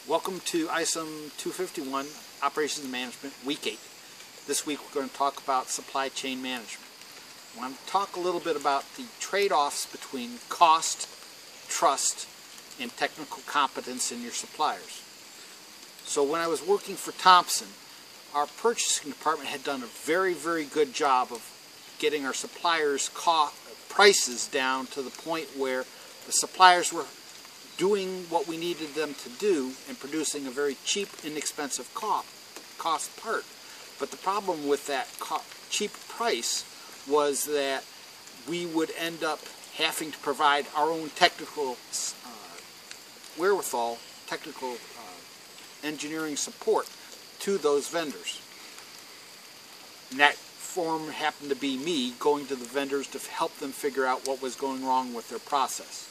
Welcome to ISOM251 Operations and Management Week 8. This week we're going to talk about supply chain management. I want to talk a little bit about the trade-offs between cost, trust, and technical competence in your suppliers. So when I was working for Thompson, our purchasing department had done a very good job of getting our suppliers' prices down to the point where the suppliers were doing what we needed them to do and producing a very cheap, inexpensive cost part. But the problem with that cheap price was that we would end up having to provide our own technical wherewithal, technical engineering support to those vendors. And that form happened to be me going to the vendors to help them figure out what was going wrong with their process.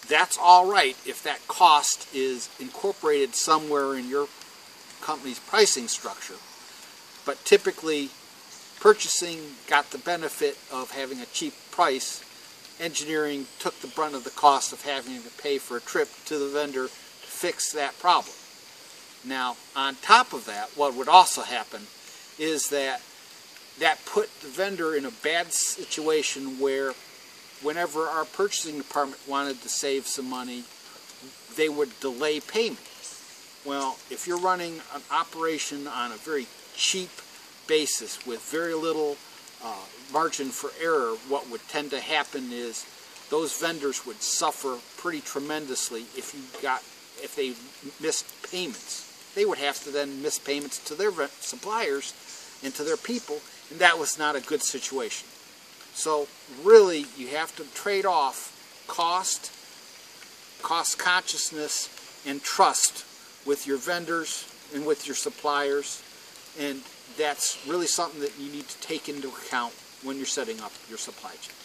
That's all right if that cost is incorporated somewhere in your company's pricing structure, but typically purchasing got the benefit of having a cheap price. Engineering took the brunt of the cost of having to pay for a trip to the vendor to fix that problem. Now, on top of that, what would also happen is that put the vendor in a bad situation where whenever our purchasing department wanted to save some money, they would delay payment. Well, if you're running an operation on a very cheap basis with very little margin for error, what would tend to happen is those vendors would suffer pretty tremendously if they missed payments. They would have to then miss payments to their suppliers and to their people, and that was not a good situation. So really, you have to trade off cost consciousness, and trust with your vendors and with your suppliers, and that's really something that you need to take into account when you're setting up your supply chain.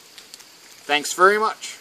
Thanks very much.